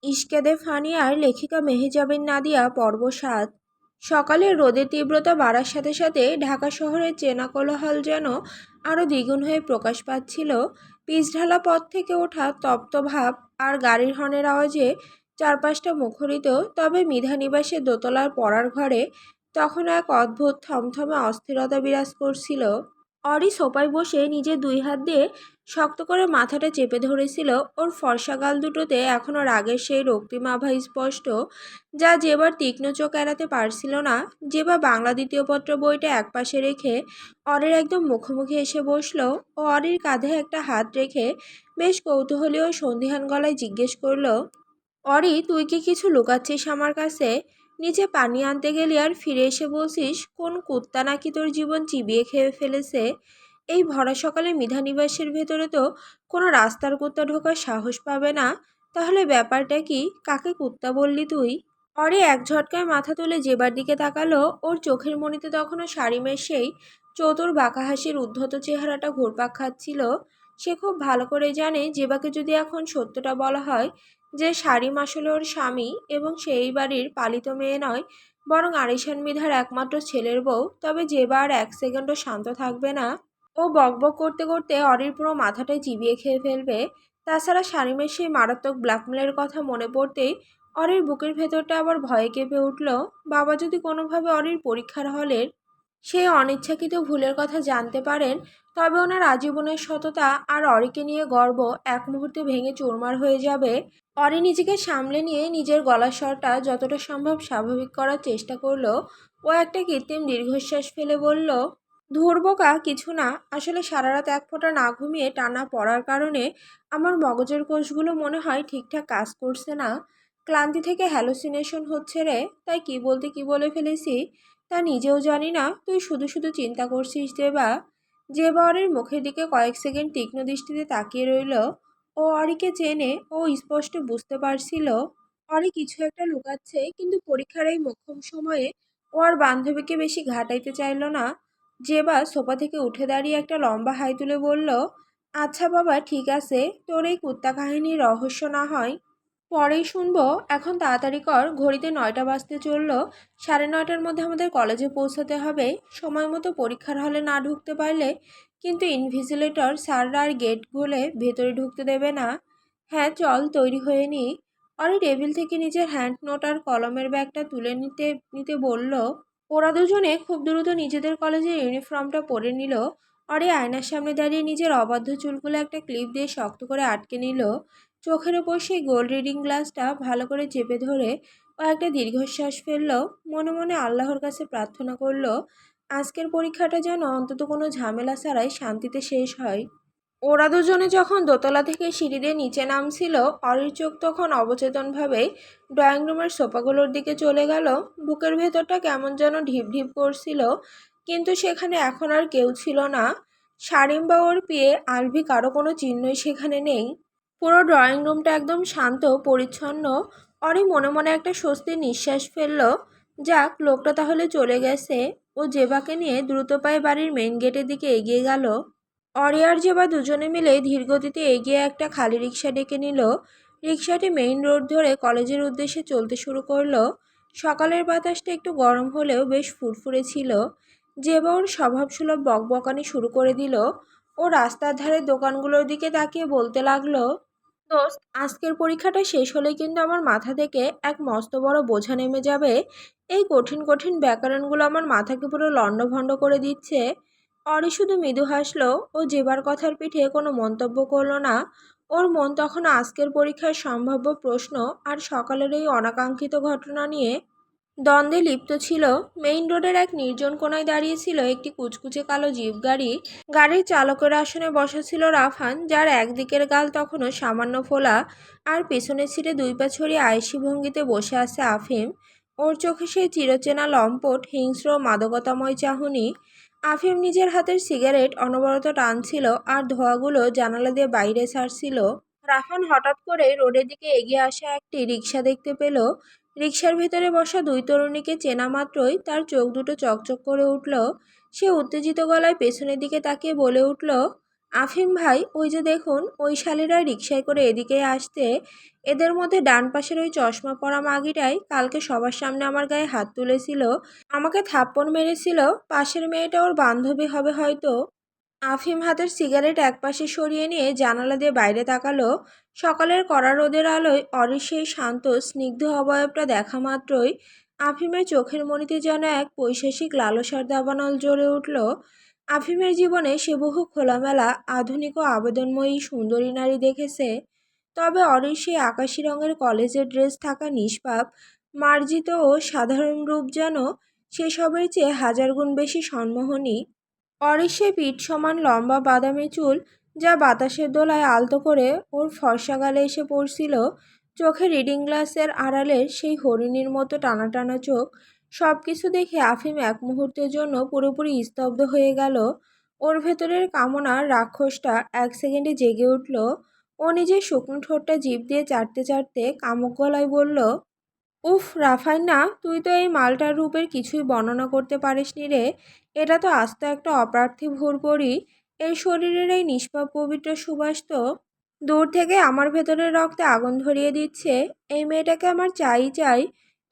ইশকে funnier লেখিকা মেহজাবিন নাদিয়া পর্ব ৭। সকালের রোদের তীব্রতা বাড়ার সাথে সাথে ঢাকা শহরের চেনা কোলাহল যেন আরও দ্বিগুণ হয়ে প্রকাশ পাচ্ছিল। পিচঢালা পথ থেকে ওঠা তপ্ত ভাব আর গাড়ির হর্নের আওয়াজে চারপাশটা মুখরিত। তবে মিধানিবাসের দোতলার পড়ার ঘরে তখন এক অদ্ভুত থমথমে অস্থিরতা বিরাজ করছিল। অরি সোফায় বসে নিজের দুই হাত দিয়ে শক্ত করে মাথাটা চেপে ধরেছিল। ওর ফর্সা গাল দুটোতে এখনও রাগের সেই রক্তিম আভা স্পষ্ট, যা যেবার তীক্ষ্ণ চোখ এড়াতে পারছিল না। যেবার বাংলা দ্বিতীয় পত্র বইটা একপাশে রেখে অরির একদম মুখোমুখি এসে বসলো ও অরির কাঁধে একটা হাত রেখে বেশ কৌতূহলী ও সন্দিহান গলায় জিজ্ঞেস করলো, অরি, তুই কি কিছু লুকাচ্ছিস আমার কাছে? নিচে পানি আনতে গেলি আর ফিরে এসে বলছিস কোন কুত্তা নাকি তোর জীবন চিবিয়ে খেয়ে ফেলেছে। এই ভরা সকালে মিধানিবাসের ভেতরে তো কোনো রাস্তার কুত্তা ঢোকার সাহস পাবে না। তাহলে ব্যাপারটা কি? কাকে কুত্তা বললি তুই? অরি এক ঝটকায় মাথা তুলে জেবার দিকে তাকালো। ওর চোখের মণিতে তখনও শারিমের সেই চতুর বাঁকা হাসির উদ্ধত চেহারাটা ঘুরপাক খাচ্ছিল। সে খুব ভালো করে জানে জেবাকে যদি এখন সত্যটা বলা হয় যে শারিম আসলে ওর স্বামী এবং সেই বাড়ির পালিত মেয়ে নয়, বরং আরিশান মৃধার একমাত্র ছেলের বউ, তবে জেবা আর এক সেকেন্ডও শান্ত থাকবে না। ও বকবক করতে করতে অরির পুরো মাথাটাই চিবিয়ে খেয়ে ফেলবে। তাছাড়া শারিমের সেই মারাত্মক ব্ল্যাকমেলের কথা মনে পড়তেই অরির বুকের ভেতরটা আবার ভয়ে কেঁপে উঠল। বাবা যদি কোনোভাবে অরির পরীক্ষার হলের সেই অনিচ্ছাকৃত ভুলের কথা জানতে পারেন, তবে ওনার আজীবনের সততা আর অরিকে নিয়ে গর্ব এক মুহূর্তে ভেঙে চুরমার হয়ে যাবে। অরি নিজেকে সামলে নিয়ে নিজের গলার স্বরটা যতটা সম্ভব স্বাভাবিক করার চেষ্টা করলো। ও একটা কৃত্রিম দীর্ঘশ্বাস ফেলে বলল, ধুর বোকা, কিছু না। আসলে সারা রাত এক ফোঁটা না ঘুমিয়ে টানা পড়ার কারণে আমার মগজের কোষগুলো মনে হয় ঠিকঠাক কাজ করছে না। ক্লান্তি থেকে হ্যালুসিনেশন হচ্ছে রে। তাই কি বলতে কি বলে ফেলেছি তা নিজেও জানি না। তুই শুধু শুধু চিন্তা করছিস দেবা। যে অরির মুখের দিকে কয়েক সেকেন্ড তীক্ষ্ণ দৃষ্টিতে তাকিয়ে রইল। ও অরিকে চেনে। ও স্পষ্ট বুঝতে পারছিল অরি কিছু একটা লুকাচ্ছে, কিন্তু পরীক্ষার এই মোক্ষম সময়ে ও আর বান্ধবীকে বেশি ঘাটাইতে চাইল না। জেবা সোফা থেকে উঠে দাঁড়িয়ে একটা লম্বা হাই তুলে বলল, আচ্ছা বাবা, ঠিক আছে, তোর এই কুত্তা কাহিনীর রহস্য না হয় পরেই শুনবো। এখন তাড়াতাড়ি কর, ঘড়িতে 9টা বাজতে চললো। 9:30টার মধ্যে আমাদের কলেজে পৌঁছাতে হবে। সময় মতো পরীক্ষার হলে না ঢুকতে পারলে কিন্তু ইনভিজিলেটর স্যাররা আর গেট খুলে ভেতরে ঢুকতে দেবে না। হ্যাঁ চল, তৈরি হয়ে নি। অরি টেবিল থেকে নিজের হ্যান্ড নোট আর কলমের ব্যাগটা তুলে নিতে নিতে বলল। ওরা দুজনে খুব দ্রুত নিজেদের কলেজের ইউনিফর্মটা পরে নিল। অরি আয়নার সামনে দাঁড়িয়ে নিজের অবাধ্য চুলগুলো একটা ক্লিপ দিয়ে শক্ত করে আটকে নিল। চোখের ওপর সেই গোল্ড রিডিং গ্লাসটা ভালো করে চেপে ধরে ও একটা দীর্ঘশ্বাস ফেলল। মনে মনে আল্লাহর কাছে প্রার্থনা করল, আজকের পরীক্ষাটা যেন অন্তত কোনো ঝামেলা ছাড়াই শান্তিতে শেষ হয়। ওরা দুজনে যখন দোতলা থেকে সিঁড়ি দিয়ে নিচে নামছিল, অরির চোখ তখন অবচেতনভাবেই ড্রয়িং রুমের সোফাগুলোর দিকে চলে গেল। বুকের ভেতরটা কেমন যেন ঢিপ ঢিপ করছিল, কিন্তু সেখানে এখন আর কেউ ছিল না। শারিম বা ওর পিয়ে আলভি কারো কোনো চিহ্নই সেখানে নেই। পুরো ড্রয়িং রুমটা একদম শান্ত পরিচ্ছন্ন। অরি মনে মনে একটা স্বস্তির নিঃশ্বাস ফেলল। যাক, লোকটা তাহলে চলে গেছে। ও জেবাকে নিয়ে দ্রুত পায়ে বাড়ির মেইন গেটের দিকে এগিয়ে গেল। অরি আর জেবা দুজনে মিলে ধীরগতিতে এগিয়ে একটা খালি রিক্সা ডেকে নিল। রিক্সাটি মেইন রোড ধরে কলেজের উদ্দেশ্যে চলতে শুরু করলো। সকালের বাতাসটা একটু গরম হলেও বেশ ফুরফুরে ছিল। জেবা ওর স্বভাবসুলভ বকবকানি শুরু করে দিল। ও রাস্তার ধারে দোকানগুলোর দিকে তাকিয়ে বলতে লাগলো, দোস্ত, আজকের পরীক্ষাটা শেষ হলেই কিন্তু আমার মাথা থেকে এক মস্ত বড় বোঝা নেমে যাবে। এই কঠিন কঠিন ব্যাকরণগুলো আমার মাথাকে পুরো লণ্ডভণ্ড করে দিচ্ছে। অরি শুধু মৃদু হাসলো ও জেবার কথার পিঠে কোনো মন্তব্য করলো না। ওর মন তখন আজকের পরীক্ষার সম্ভাব্য প্রশ্ন আর সকালের এই অনাকাঙ্ক্ষিত ঘটনা নিয়ে দ্বন্দ্বে লিপ্ত ছিল। মেইন রোডের এক নির্জন কোণায় দাঁড়িয়েছিল একটি কুচকুচে কালো জিপ গাড়ি। গাড়ির চালকের আসনে বসা ছিল রাফান, যার একদিকের গাল তখনও সামান্য ফোলা আর পেছনের সিটে দুই পা ছড়িয়ে আয়েশি ভঙ্গিতে বসে আছে আফিম। ওর চোখে সেই চিরচেনা লম্পট হিংস্র মাদকতাময় চাহনি। আফিম নিজের হাতের সিগারেট অনবরত টানছিল আর ধোঁয়াগুলো জানালা দিয়ে বাইরে ছাড়ছিল। রাফান হঠাৎ করে রোডের দিকে এগিয়ে আসা একটি রিক্সা দেখতে পেল। রিকশার ভেতরে বসা দুই তরুণীকে চেনা মাত্রই তার চোখ দুটো চকচক করে উঠল। সে উত্তেজিত গলায় পেছনের দিকে তাকিয়ে বলে উঠল, আফিম ভাই, ওই যে দেখুন ওই শালীরা রিকশায় করে এদিকে আসতে, এদের মধ্যে ডান পাশের ওই চশমা পরা মাগিটাই কালকে সবার সামনে আমার গায়ে হাত তুলেছিল, আমাকে থাপ্পড় মেরেছিল। পাশের মেয়েটা ওর বান্ধবী হবে হয়তো। আফিম হাতের সিগারেট একপাশে সরিয়ে নিয়ে জানালা দিয়ে বাইরে তাকালো। সকালের কড়া রোদের আলোয় অরির সেই শান্ত স্নিগ্ধ অবয়বটা দেখা মাত্রই আফিমের চোখের মণিতে যেন এক পৈশাসিক লালসার দাবানল জ্বলে উঠল। আফিমের জীবনে সে বহু খোলামেলা আধুনিক ও আবেদনময়ী সুন্দরী নারী দেখেছে, তবে অরির সেই আকাশি রঙের কলেজের ড্রেস থাকা নিষ্পাপ, মার্জিত ও সাধারণ রূপ যেন সেসবের চেয়ে হাজার গুণ বেশি সম্মোহনী। অরিশে পিঠ সমান লম্বা বাদামি চুল, যা বাতাসের দোলায় আলতো করে ওর ফর্সা গালে এসে পড়ছিল। চোখে রিডিং গ্লাসের আড়ালের সেই হরিণীর মতো টানা টানা চোখ, সব কিছু দেখে আফিম এক মুহূর্তের জন্য পুরোপুরি স্তব্ধ হয়ে গেল। ওর ভেতরের কামনার রাক্ষসটা এক সেকেন্ডে জেগে উঠল। ও নিজের শুকনো ঠোঁটটা জিভ দিয়ে চাটতে চাটতে কামুক গলায় বলল, উফ রাফাইন না, তুই তো এই মালটার রূপের কিছুই বর্ণনা করতে পারিসনি রে। এটা তো আস্ত একটা অপার্থিব হুড়পড়ি। এর শরীরের এই নিষ্পাপ পবিত্র সুবাস তো দূর থেকে আমার ভেতরের রক্তে আগুন ধরিয়ে দিচ্ছে। এই মেয়েটাকে আমার চাই চাই।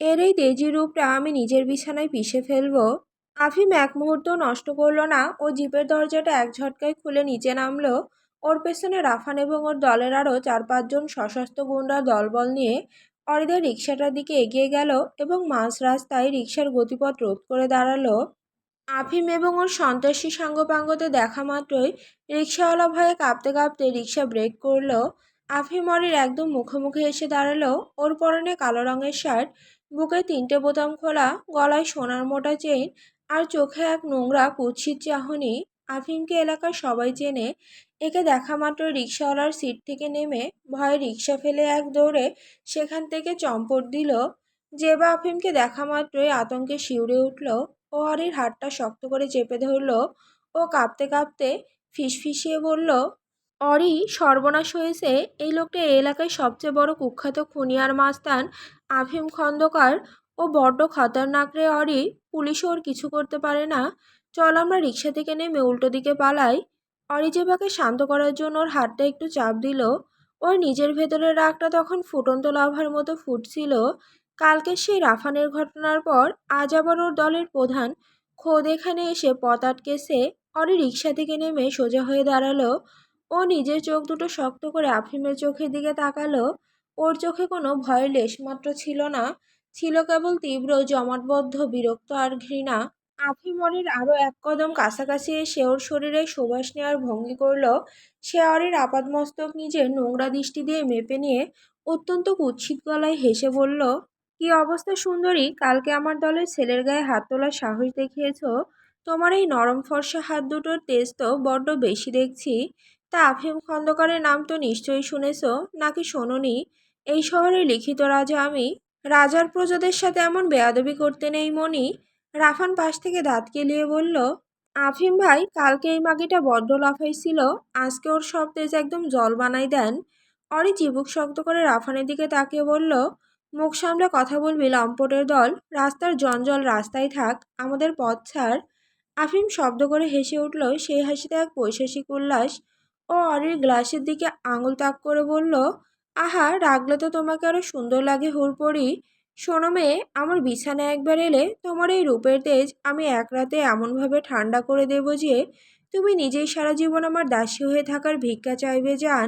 এর এই তেজি রূপটা আমি নিজের বিছানায় পিষে ফেলবো। আফিম এক মুহূর্ত নষ্ট করলো না, ও জিপের দরজাটা এক ঝটকায় খুলে নিচে নামলো। ওর পেছনে রাফান এবং ওর দলের আরও 4-5 জন সশস্ত্র গুন্ডার দলবল নিয়ে অরিদের রিকশাটার দিকে এগিয়ে গেল এবং মাঝ রাস্তায় রিকশার গতিপথ রোধ করে দাঁড়ালো। আফিম এবং ওর সন্ত্রাসী সাঙ্গপাঙ্গতে দেখা মাত্রই রিকশাওয়ালা ভয়ে কাঁপতে কাঁপতে রিকশা ব্রেক করলো। আফিম অরির একদম মুখোমুখি এসে দাঁড়ালো। ওর পরনে কালো রঙের শার্ট, বুকে 3টে বোতাম খোলা, গলায় সোনার মোটা চেইন, আর চোখে এক নোংরা কুৎসিত চাহনি। আফিমকে এলাকার সবাই চেনে। একে দেখা মাত্র রিকশাওয়ালার সিট থেকে নেমে ভয়ে রিকশা ফেলে এক দৌড়ে সেখান থেকে চম্পট দিল। জেবা আফিমকে দেখা মাত্রই আতঙ্কে শিউরে উঠল। ও অরির হাতটা শক্ত করে চেপে ধরল। ও কাঁপতে কাঁপতে ফিসফিসিয়ে বলল, অরি, সর্বনাশ হয়েছে। এই লোকটা এই এলাকায় সবচেয়ে বড় কুখ্যাত খুনি আর মাস্তান, আফিম খন্দকার। ও বড্ড খতরনাক রে অরি, পুলিশও ওর কিছু করতে পারে না। চল আমরা রিক্সা থেকে নেমে উল্টো দিকে পালাই। অরি জেবাকে শান্ত করার জন্য ওর হাতটা একটু চাপ দিল। ওর নিজের ভেতরের রাগটা তখন ফুটন্ত লাভার মতো ফুটছিল। কালকে সেই রাফানের ঘটনার পর আজ আবার ওর দলের প্রধান খোদ এখানে এসে পথ আটকেছে। অরি রিক্সা থেকে নেমে সোজা হয়ে দাঁড়ালো। ও নিজের চোখ দুটো শক্ত করে আফিমের চোখের দিকে তাকালো। ওর চোখে কোনো ভয়ের লেশমাত্র ছিল না, ছিল কেবল তীব্র জমাটবদ্ধ বিরক্ত আর ঘৃণা। আফিম অরির আরও এক কদম কাছাকাছি এসে ওর শরীরে সুবাস নেওয়ার ভঙ্গি করল। সে অরির আপাদমস্তক নিজের নোংরা দৃষ্টি দিয়ে মেপে নিয়ে অত্যন্ত কুৎসিত গলায় হেসে বলল, কি অবস্থা সুন্দরী, কালকে আমার দলের ছেলের গায়ে হাত তোলার সাহস দেখিয়েছ? তোমার এই নরম ফর্সা হাত দুটোর তেজ তো বড্ড বেশি দেখছি। তা আফিম খন্দকারের নাম তো নিশ্চয়ই শুনেছ, নাকি শোনোনি? এই শহরে লিখিত রাজা আমি। রাজার প্রজাদের সাথে এমন বেয়াদবি করতে নেই মনি। রাফান পাশ থেকে দাঁত কেলিয়ে বলল, আফিম ভাই, কালকে এই মাগিটা বড্ড লাফাইছিল, আজকে ওর সব তেজ একদম জল বানাই দেন। অরি চিবুক শক্ত করে রাফানের দিকে তাকিয়ে বলল, মুখ সামলে কথা বলবি লম্পটের দল, রাস্তার জঞ্জল রাস্তায় থাক, আমাদের পথ ছাড়। আফিম শব্দ করে হেসে উঠল, সেই হাসিতে এক পৈশাসিক উল্লাস। ও অরির গ্লাসের দিকে আঙুল তাক করে বলল, আহা, রাগলে তো তোমাকে আরো সুন্দর লাগে হুড়পড়ি। শোনো মেয়ে, আমার বিছানায় একবার এলে তোমার এই রূপের তেজ আমি এক রাতে এমনভাবে ঠান্ডা করে দেব যে তুমি নিজেই সারা জীবন আমার দাসী হয়ে থাকার ভিক্ষা চাইবে জান।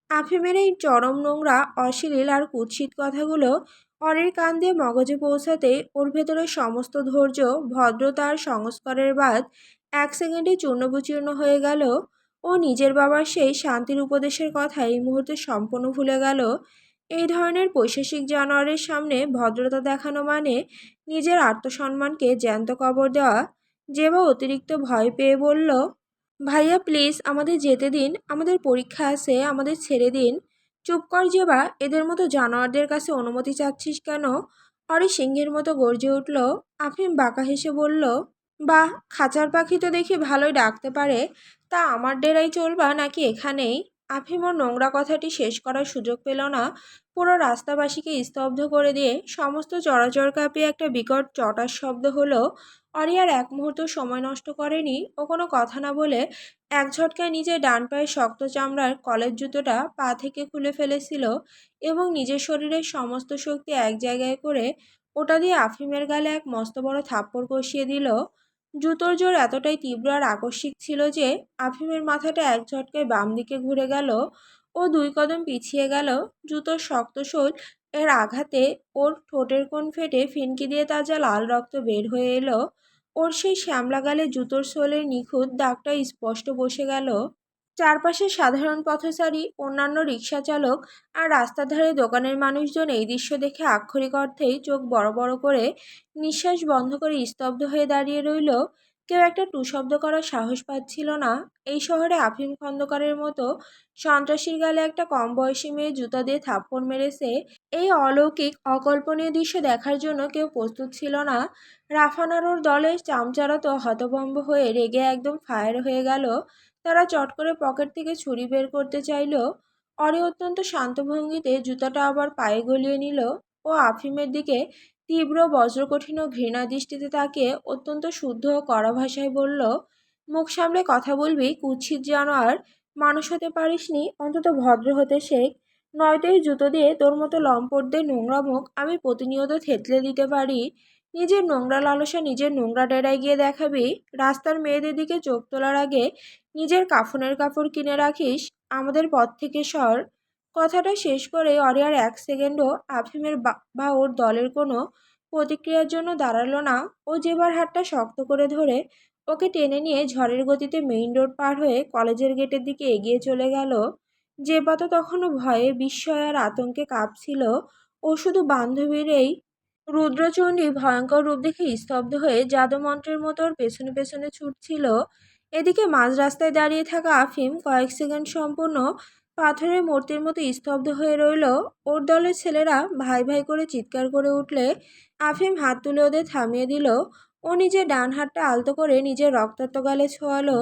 আফিমের এই চরম নোংরা, অশ্লীল আর কুৎসিত কথাগুলো অরির কান দিয়ে মগজে পৌঁছাতে ওর ভেতরের সমস্ত ধৈর্য, ভদ্রতা আর সংস্কারের বাঁধ এক সেকেন্ডে চূর্ণবিচূর্ণ হয়ে গেল। ও নিজের বাবার সেই শান্তির উপদেশের কথা এই মুহূর্তে সম্পূর্ণ ভুলে গেল। এই ধরনের পৈশাসিক জানোয়ারের সামনে ভদ্রতা দেখানো মানে নিজের আত্মসম্মানকে জ্যান্ত কবর দেওয়া। জেবা অতিরিক্ত ভয় পেয়ে বলল, ভাইয়া প্লিজ আমাদের যেতে দিন, আমাদের পরীক্ষা আছে, আমাদের ছেড়ে দিন। চুপ কর জেবা, এদের মতো জানোয়ারদের কাছে অনুমতি চাচ্ছিস কেন? অরি সিংহের মতো গর্জে উঠল। আফিম বাঁকা হেসে বলল, বাহ, খাঁচার পাখি তো দেখি ভালোই ডাকতে পারে। তা আমার ডেরাই চলবা নাকি এখানেই? আফিম ওর নোংরা কথাটি শেষ করার সুযোগ পেল না। পুরো রাস্তাবাসীকে স্তব্ধ করে দিয়ে সমস্ত চরাচর কাঁপিয়ে একটা বিকট চটার শব্দ হলো। অরি আর এক মুহূর্ত সময় নষ্ট করেনি। ও কোনো কথা না বলে এক ঝটকায় নিজের ডান পায়ের শক্ত চামড়ার কলের জুতোটা পা থেকে খুলে ফেলেছিল এবং নিজের শরীরের সমস্ত শক্তি এক জায়গায় করে ওটা দিয়ে আফিমের গালে এক মস্ত বড় থাপ্পড় কষিয়ে দিল। জুতোর জোর এতটাই তীব্র আর আকস্মিক ছিল যে আফিমের মাথাটা এক ঝটকায় বাম দিকে ঘুরে গেল। ও দুই কদম পিছিয়ে গেল। জুতোর শক্ত শোল এর আঘাতে ওর ঠোঁটের কোণ ফেটে ফিনকি দিয়ে তাজা লাল রক্ত বের হয়ে এলো। ওর সেই শ্যামলা গালে জুতোর সোলের নিখুঁত দাগটা স্পষ্ট বসে গেল। চারপাশে সাধারণ পথচারী, অন্যান্য রিকশা চালক আর রাস্তার ধারে দোকানের মানুষজন এই দৃশ্য দেখে আক্ষরিক অর্থেই চোখ বড় বড় করে নিঃশ্বাস বন্ধ করে স্তব্ধ হয়ে দাঁড়িয়ে রইল। কেউ একটা টু শব্দ করার সাহস পাচ্ছিল না। এই শহরে আফিম খন্দকারের মতো সন্ত্রাসীর গালে একটা কম বয়সী মেয়ে জুতা দিয়ে থাপ্পড় মেরেছে, এই অলৌকিক অকল্পনীয় দৃশ্য দেখার জন্য কেউ প্রস্তুত ছিল না। রাফান আর ওর দলের চামচারা তো হতভম্ব হয়ে রেগে একদম ফায়ার হয়ে গেল। তারা চট করে পকেট থেকে ছুরি বের করতে চাইল। অরি অত্যন্ত শান্ত ভঙ্গিতে জুতাটা আবার পায়ে গলিয়ে নিল। ও আফিমের দিকে তীব্র বজ্রকঠিন ও ঘৃণা দৃষ্টিতে তাকিয়ে অত্যন্ত শুদ্ধ ও কড়া ভাষায় বলল, মুখ সামলে কথা বলবি কুৎসিত জানোয়ার। মানুষ হতে পারিসনি, অন্তত ভদ্র হতে শেখ। নয়তো এই জুতো দিয়ে তোর মতো লম্পটদের নোংরা মুখ আমি প্রতিনিয়ত থেতলে দিতে পারি। নিজের নোংরা লালসা নিজের নোংরা ডেরায় গিয়ে দেখাবি। রাস্তার মেয়েদের দিকে চোখ তোলার আগে নিজের কাফনের কাপড় কিনে রাখিস। আমাদের পথ থেকে সর। কথাটা শেষ করে অরি আর এক সেকেন্ডও আফিমের বা ওর দলের কোনো প্রতিক্রিয়ার জন্য দাঁড়ালো না। ও যেবার হাতটা শক্ত করে ধরে ওকে টেনে নিয়ে ঝড়ের গতিতে মেইন রোড পার হয়ে কলেজের গেটের দিকে এগিয়ে চলে গেল। জেবা তো তখনও ভয়ে, বিস্ময় আর আতঙ্কে কাঁপছিল। ও শুধু বান্ধবীর এই রুদ্রচণ্ডী ভয়ঙ্কর রূপ দেখে স্তব্ধ হয়ে জাদুমন্ত্রের মতো ওর পেছনে পেছনে ছুটছিল। এদিকে মাঝ রাস্তায় দাঁড়িয়ে থাকা আফিম কয়েক সেকেন্ড সম্পূর্ণ পাথরের মূর্তির মতো স্তব্ধ হয়ে রইল। ওর দলের ছেলেরা ভাই ভাই করে চিৎকার করে উঠলে আফিম হাত তুলে ওদের থামিয়ে দিল। ও নিজের ডান হাতটা আলতো করে নিজের রক্তাক্ত গালে ছোঁয়ালো।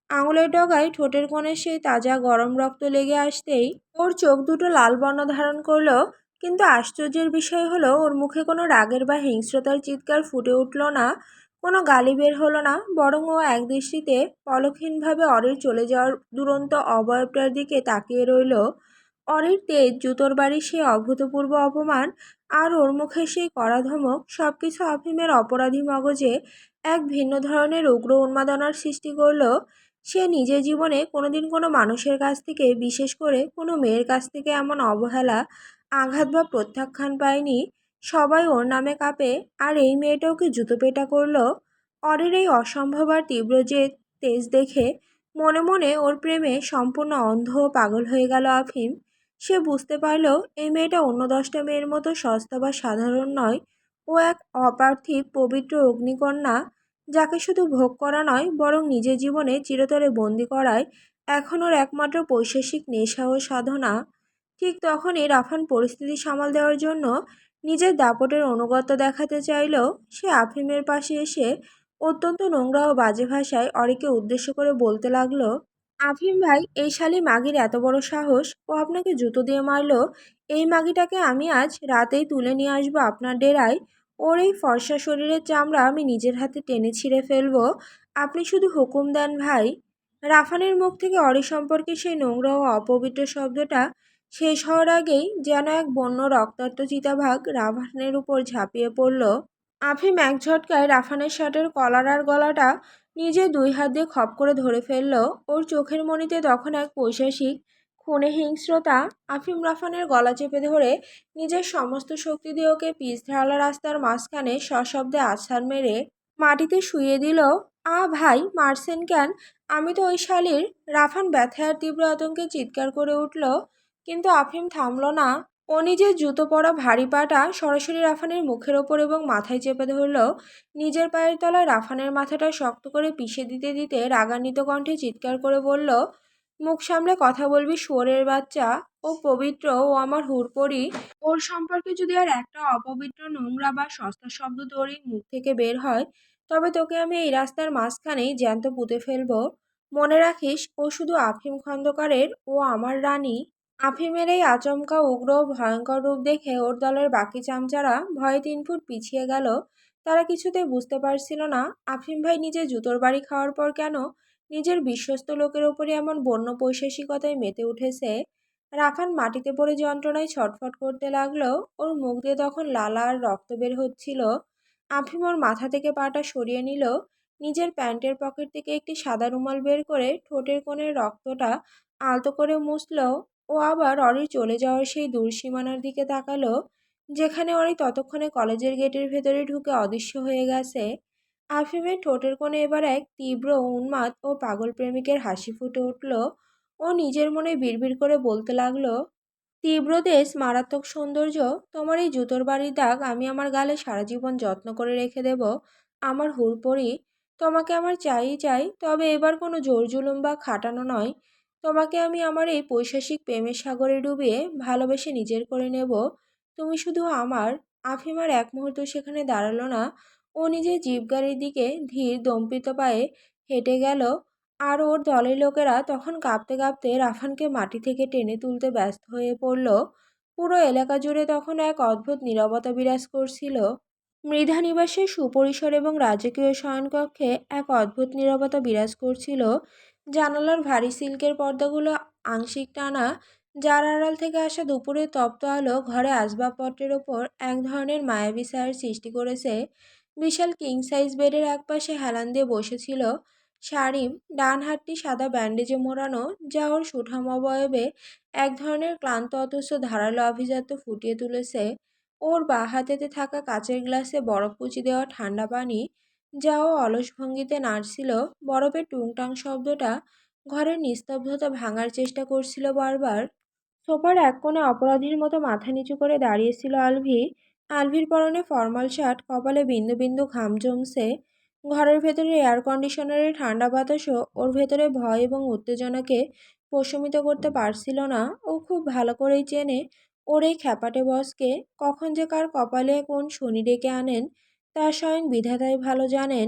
আঙুলের ডগায় ঠোঁটের কোণে সেই তাজা গরম রক্ত লেগে আসতেই ওর চোখ দুটো লাল বর্ণ ধারণ করলো। কিন্তু আশ্চর্যের বিষয় হলো ওর মুখে কোনো রাগের বা হিংস্রতার চিৎকার ফুটে উঠল না, কোনো গালি বের হলো না। বরং ও একদৃষ্টিতে পলকহীনভাবে অরির চলে যাওয়ার দুরন্ত অবয়বটার দিকে তাকিয়ে রইল। অরির তেজ, জুতোর বাড়ির সেই অভূতপূর্ব অপমান আর ওর মুখে সেই কড়া ধমক সবকিছু আফিমের অপরাধী মগজে এক ভিন্ন ধরনের উগ্র উন্মাদনার সৃষ্টি করল। সে নিজের জীবনে কোনোদিন কোনো মানুষের কাছ থেকে, বিশেষ করে কোনো মেয়ের কাছ থেকে এমন অবহেলা, আঘাত বা প্রত্যাখ্যান পায়নি। সবাই ওর নামে কাঁপে, আর এই মেয়েটা ওকে জুতো পেটা করলো। অরির এই অসম্ভব আর তীব্র যে তেজ দেখে মনে মনে ওর প্রেমে সম্পূর্ণ অন্ধ ও পাগল হয়ে গেল আফিম। সে বুঝতে পারল এই মেয়েটা অন্য 10টা মেয়ের মতো সস্তা বা সাধারণ নয়। ও এক অপার্থিব পবিত্র অগ্নিকন্যা, যাকে শুধু ভোগ করা নয় বরং নিজের জীবনে চিরতরে বন্দি করায় এখন ওর একমাত্র পৈশাসিক নেশা ও সাধনা। ঠিক তখনই রাফান পরিস্থিতি সামাল দেওয়ার জন্য নিজের দাপটের অনুগত্য দেখাতে চাইল। সে আফিমের পাশে এসে অত্যন্ত নোংরা ও বাজে ভাষায় অরিকে উদ্দেশ্য করে বলতে লাগলো, আফিম ভাই, এই শালি মাগির এত বড় সাহস, ও আপনাকে জুতো দিয়ে মারলো। এই মাগিটাকে আমি আজ রাতেই তুলে নিয়ে আসবো আপনার ডেরায়। ওর এই ফর্সা শরীরের চামড়া আমি নিজের হাতে টেনে ছিঁড়ে ফেলবো। আপনি শুধু হুকুম দেন ভাই। রাফানের মুখ থেকে অরি সম্পর্কে সেই নোংরা ও অপবিত্র শব্দটা শেষ হওয়ার আগেই যেন এক বন্য রক্তাক্ত চিতাবাঘ রাফানের উপর ঝাঁপিয়ে পড়ল। আফিম এক ঝটকায় রাফানের শার্টের কলার আর গলাটা নিজে দুই হাত দিয়ে খপ করে ধরে ফেলল। ওর চোখের মণিতে তখন এক পৈশাসিক খুনে হিংস্রতা। আফিম রাফানের গলা চেপে ধরে নিজের সমস্ত শক্তি দিয়ে ওকে পিচঢালা রাস্তার মাঝখানে সশব্দে আছাড় মেরে মাটিতে শুইয়ে দিল। ভাই, মারছেন কেন? আমি তো ওই শালির। রাফান ব্যথায় আর তীব্র আতঙ্কে চিৎকার করে উঠল। কিন্তু আফিম থামল না। ও নিজের জুতো পরা ভারী পাটা সরাসরি রাফানের মুখের ওপর এবং মাথায় চেপে ধরল। নিজের পায়ের তলায় রাফানের মাথাটা শক্ত করে পিষে দিতে দিতে রাগান্বিত কণ্ঠে চিৎকার করে বলল, মুখ সামলে কথা বলবি শুয়োরের বাচ্চা। ও পবিত্র, ও আমার হুড়পড়ি। ওর সম্পর্কে যদি আর একটা অপবিত্র, নোংরা বা সস্তা শব্দ তোর এই মুখ থেকে বের হয়, তবে তোকে আমি এই রাস্তার মাঝখানেই জ্যান্ত পুঁতে ফেলবো। মনে রাখিস ও শুধু আফিম খন্দকারের, ও আমার রানী। আফিমের এই আচমকা উগ্র ও ভয়ঙ্কর রূপ দেখে ওর দলের বাকি চামচারা ভয়ে 3 ফুট পিছিয়ে গেল। তারা কিছুতেই বুঝতে পারছিল না আফিম ভাই নিজে জুতোর বাড়ি খাওয়ার পর কেন নিজের বিশ্বস্ত লোকের ওপরে এমন বন্য পৈশাসিকতায় মেতে উঠেছে। রাফান মাটিতে পড়ে যন্ত্রণায় ছটফট করতে লাগলো। ওর মুখ দিয়ে তখন লালা আর রক্ত বের হচ্ছিল। আফিম ওর মাথা থেকে পাটা সরিয়ে নিল। নিজের প্যান্টের পকেট থেকে একটি সাদা রুমাল বের করে ঠোঁটের কোণের রক্তটা আলতো করে মুছল। ও আবার অরির চলে যাওয়ার সেই দূর সীমানার দিকে তাকালো, যেখানে অরি ততক্ষণে কলেজের গেটের ভেতরে ঢুকে অদৃশ্য হয়ে গেছে। আফিমের ঠোঁটের কোণে এবার এক তীব্র উন্মাদ ও পাগল প্রেমিকের হাসি ফুটে উঠল। ও নিজের মনে বিড়বিড় করে বলতে লাগলো, তীব্র দেশ, মারাত্মক সৌন্দর্য, তোমার এই জুতোর বাড়ির দাগ আমি আমার গালে সারা জীবন যত্ন করে রেখে দেব। আমার হুড়পড়ি, তোমাকে আমার চাইই চাই, তবে এবার কোনো জোর জুলুম বা খাটানো নয়। তোমাকে আমি আমার এই পৈশাসিক প্রেমের সাগরে ডুবিয়ে ভালোবেসে নিজের করে নেব। তুমি শুধু আমার। আফিমার এক মুহূর্ত সেখানে দাঁড়ালো না। ও নিজের জিপ গাড়ির দিকে ধীর দম্পিত পায়ে হেঁটে গেল। আর ওর দলের লোকেরা তখন কাঁপতে কাঁপতে রাফানকে মাটি থেকে টেনে তুলতে ব্যস্ত হয়ে পড়ল। পুরো এলাকা জুড়ে তখন এক অদ্ভুত নীরবতা বিরাজ করছিল। মৃধা নিবাসের সুপরিসর এবং রাজকীয় শয়নকক্ষে এক অদ্ভুত নীরবতা বিরাজ করছিল। জানালার ভারী সিল্কের পর্দাগুলো আংশিক টানা, যার আড়াল থেকে আসা দুপুরের তপ্ত আলো ঘরে আসবাবপত্রের ওপর এক ধরনের মায়াবী ছায়ার সৃষ্টি করেছে। বিশাল কিং সাইজ বেডের একপাশে হেলান দিয়ে বসেছিল শারিম, ডান হাতটি সাদা ব্যান্ডেজে মোড়ানো, যা ওর সুঠাম অবয়বে এক ধরনের ক্লান্ত অথচ ধারালো আভিজাত্য ফুটিয়ে তুলেছে। ওর বাঁ হাতেতে থাকা কাচের গ্লাসে বরফ কুচি দেওয়া ঠান্ডা পানি, যা ও অলস ভঙ্গিতে নাড়ছিল। বরফের টুংটাং শব্দটা ঘরের নিস্তব্ধতা ভাঙার চেষ্টা করছিল বারবার। সোফার এক কোণে অপরাধীর মতো মাথা নিচু করে দাঁড়িয়েছিল আলভি। আলভির পরনে ফর্মাল শার্ট, কপালে বিন্দু বিন্দু ঘাম জমছে। ঘরের ভেতরে এয়ার কন্ডিশনারের ঠান্ডা বাতাসও ওর ভেতরে ভয় এবং উত্তেজনাকে প্রশমিত করতে পারছিল না। ও খুব ভালো করেই চেনে ওর এই খ্যাপাটে বসকে। কখন যে কার কপালে কোন শনি ডেকে আনেন তা স্বয়ং বিধাতাই ভালো জানেন।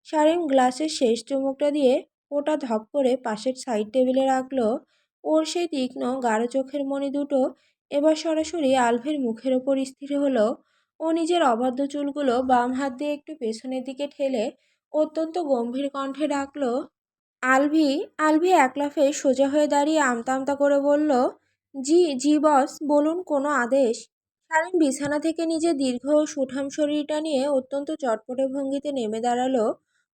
সারিম গ্লাসের শেষ চুমুকটা দিয়ে ওটা ধপ করে পাশের সাইড টেবিলে রাখলো। ওর সেই তীক্ষ্ণ গাঢ় চোখের মণি দুটো এবার সরাসরি আলভির মুখের ওপর স্থির হলো। ও নিজের অবাধ্য চুলগুলো বাম হাত দিয়ে একটু পেছনের দিকে ঠেলে অত্যন্ত গম্ভীর কণ্ঠে ডাকলো, আলভি। আলভি এক লাফে সোজা হয়ে দাঁড়িয়ে আমতা আমতা করে বলল, জি জি বস, বলুন, কোনো আদেশ। সারেন বিছানা থেকে নিজের দীর্ঘ ও সুঠাম শরীরটা নিয়ে অত্যন্ত চটপটে ভঙ্গিতে নেমে দাঁড়ালো।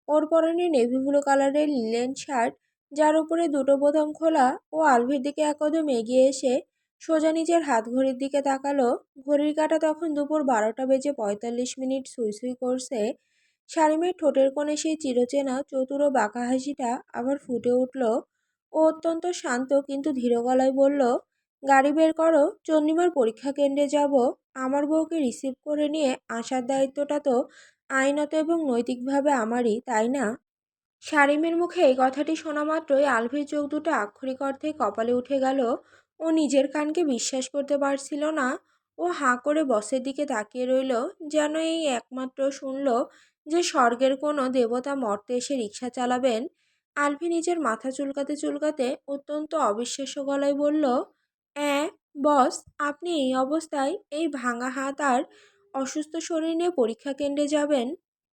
ওর পরনে নেভি ব্লু কালারের লিলেন শার্ট, যার উপরে দুটো বোতাম খোলা। ও আলভির দিকে এক কদম এগিয়ে এসে সোজা নিজের হাত ঘড়ির দিকে তাকালো। ঘড়ির কাঁটা তখন দুপুর 12টা বেজে 45 মিনিট সুই সুই করছে। শারিমের ঠোঁটের কোণে সেই চিরচেনা চতুর ও বাঁকা হাসিটা আবার ফুটে উঠল। ও অত্যন্ত শান্ত কিন্তু ধীর গলায় বলল, গাড়ি বের করো, চন্দ্রিমার পরীক্ষা কেন্দ্রে যাব। আমার বউকে রিসিভ করে নিয়ে আসার দায়িত্বটা তো আইনত এবং নৈতিকভাবে আমারই, তাই না? শারিমের মুখে এই কথাটি শোনা মাত্রই আলভির চোখ দুটো আক্ষরিক অর্থে কপালে উঠে গেল। ও নিজের কানকে বিশ্বাস করতে পারছিল না। ও হাঁ করে বসের দিকে তাকিয়ে রইল, যেন এই একমাত্র শুনল যে স্বর্গের কোনো দেবতা মর্তে এসে রিক্সা চালাবেন। আলভি নিজের মাথা চুলকাতে চুলকাতে অত্যন্ত অবিশ্বাস্য গলায় বলল, অ্যাঁ বস, আপনি এই অবস্থায়, এই ভাঙা হাত আর অসুস্থ শরীর নিয়ে পরীক্ষা কেন্দ্রে যাবেন?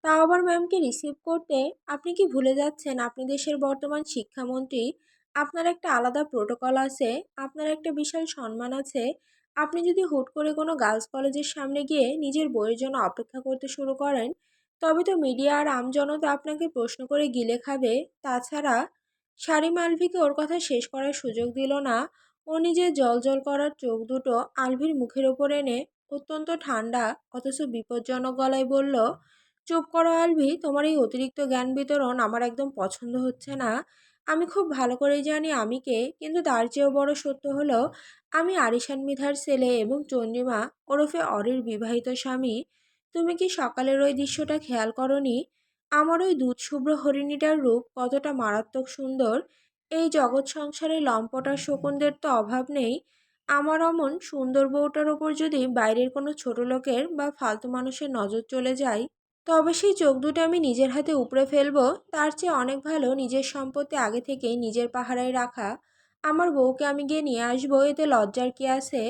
তাও আবার ম্যামকে রিসিভ করতে? আপনি কি ভুলে যাচ্ছেন আপনি দেশের বর্তমান শিক্ষামন্ত্রী? আপনার একটা আলাদা প্রোটোকল আছে, আপনার একটা বিশাল সম্মান আছে। আপনি যদি হুট করে কোনো গার্লস কলেজের সামনে গিয়ে নিজের বইয়ের জন্য অপেক্ষা করতে শুরু করেন, তবে তো মিডিয়া আর আমজনতা আপনাকে প্রশ্ন করে গিলে খাবে। তাছাড়া শারিম আলভিকে ওর কথা শেষ করার সুযোগ দিল না। ও নিজের জল করার চোখ দুটো আলভির মুখের ওপর এনে অত্যন্ত ঠান্ডা অথচ বিপজ্জনক গলায় বলল, চুপ করো আলভি, তোমার এই অতিরিক্ত জ্ঞান বিতরণ আমার একদম পছন্দ হচ্ছে না। আমি খুব ভালো করেই জানি আমি কে, কিন্তু তার চেয়েও বড় সত্য হলো আমি আরিশান মিধার ছেলে এবং চন্দ্রিমা ওরফে অরির বিবাহিত স্বামী। তুমি কি সকালের ওই দৃশ্যটা খেয়াল করনি? আমার ওই দুধশুভ্র হরিণীটার রূপ কতটা মারাত্মক সুন্দর। এই জগৎ সংসারে লম্পট আর শকুনদের তো অভাব নেই। আমার অমন সুন্দর বউটার ওপর যদি বাইরের কোনো ছোট লোকের বা ফালতু মানুষের নজর চলে যায়, তবে সেই চোখ দুটো আমি নিজের হাতে উপড়ে ফেলবো, তার চেয়ে অনেক ভালো নিজের সম্পত্তি আগে থেকেই নিজের পাহারায় রাখা। আমার বউকে আমি গিয়ে নিয়ে আসবো, এতে লজ্জার কি আছে?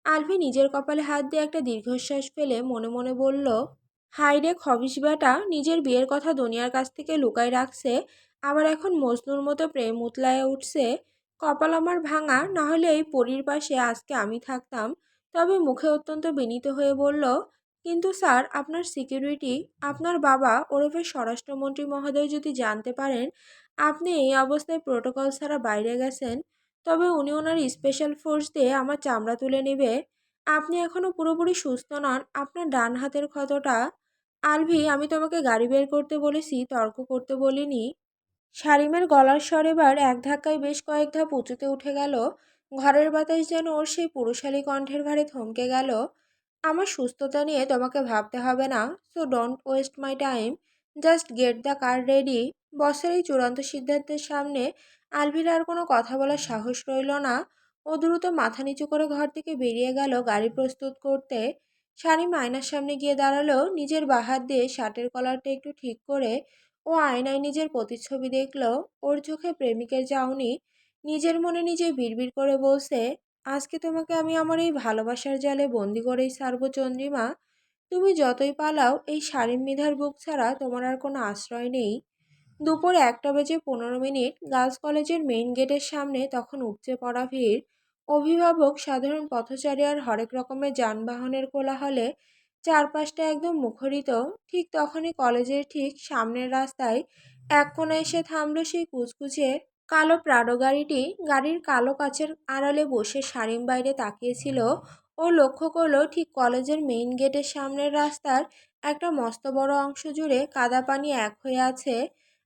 আলভি নিজের কপালে হাত দিয়ে একটা দীর্ঘশ্বাস ফেলে মনে মনে বলল, হাই রে খবিশ বেটা, নিজের বিয়ের কথা দুনিয়ার কাছ থেকে লুকায় রাখছে, আবার এখন মজনুর মতো প্রেম উতলায় উঠছে। কপাল আমার ভাঙা, না হলে এই পরীর পাশে আজকে আমি থাকতাম। তবে মুখে অত্যন্ত বিনীত হয়ে বলল, কিন্তু স্যার, আপনার সিকিউরিটি, আপনার বাবা ওরফে স্বরাষ্ট্রমন্ত্রী মহোদয় যদি জানতে পারেন আপনি এই অবস্থায় প্রোটোকল ছাড়া বাইরে গেছেন, তবে উনি ওনার স্পেশাল ফোর্স দিয়ে আমার চামড়া তুলে নেবে। আপনি এখনো পুরোপুরি সুস্থ নন, আপনার ডান হাতের ক্ষতটা। আলভি, আমি তোমাকে গাড়ি বের করতে বলেছি, তর্ক করতে বলিনি। শারিমের গলার স্বর এবার এক ধাক্কায় বেশ কয়েক ধাপ উঁচুতে উঠে গেল। ঘরের বাতাস যেন ওর সেই পুরুষালী কণ্ঠের ভারে থমকে গেল। আমার সুস্থতা নিয়ে তোমাকে ভাবতে হবে না, so don't waste my time, just get the car ready. বসের এই চূড়ান্ত সিদ্ধান্তের সামনে আলভির আর কোনো কথা বলার সাহস রইল না। ও দ্রুত মাথা নিচু করে ঘর থেকে বেরিয়ে গেল গাড়ি প্রস্তুত করতে। শারিম আয়নার সামনে গিয়ে দাঁড়ালো, নিজের বাহাত দিয়ে শার্টের কলারটা একটু ঠিক করে ও আয়নায় নিজের প্রতিচ্ছবি দেখল। ওর চোখে প্রেমিকের চাউনি। নিজের মনে নিজে বিড়বিড় করে বলছে, আজকে তোমাকে আমি আমার এই ভালোবাসার জালে বন্দি করেই ছাড়বো চন্দ্রিমা। তুমি যতই পালাও, এই শারীর মিধার বুক ছাড়া তোমার আর কোনো আশ্রয় নেই। দুপুর 1টা বেজে 15 মিনিট, গার্লস কলেজের মেইন গেটের সামনে তখন উপচে পড়া ভিড়। অভিভাবক, সাধারণ পথচারী আর হরেক রকমের যানবাহনের কোলাহলে চারপাশটা একদম মুখরিত। ঠিক তখনই কলেজের ঠিক সামনের রাস্তায় এক কোণে এসে থামলো সেই কুচকুচে কালো প্রাডো গাড়িটি। গাড়ির কালো কাচের আড়ালে বসে শারীম বাইরে তাকিয়েছিল। ও লক্ষ্য করলো ঠিক কলেজের মেইন গেটের সামনের রাস্তার একটা মস্ত বড় অংশ জুড়ে কাদা পানি এক হয়ে আছে।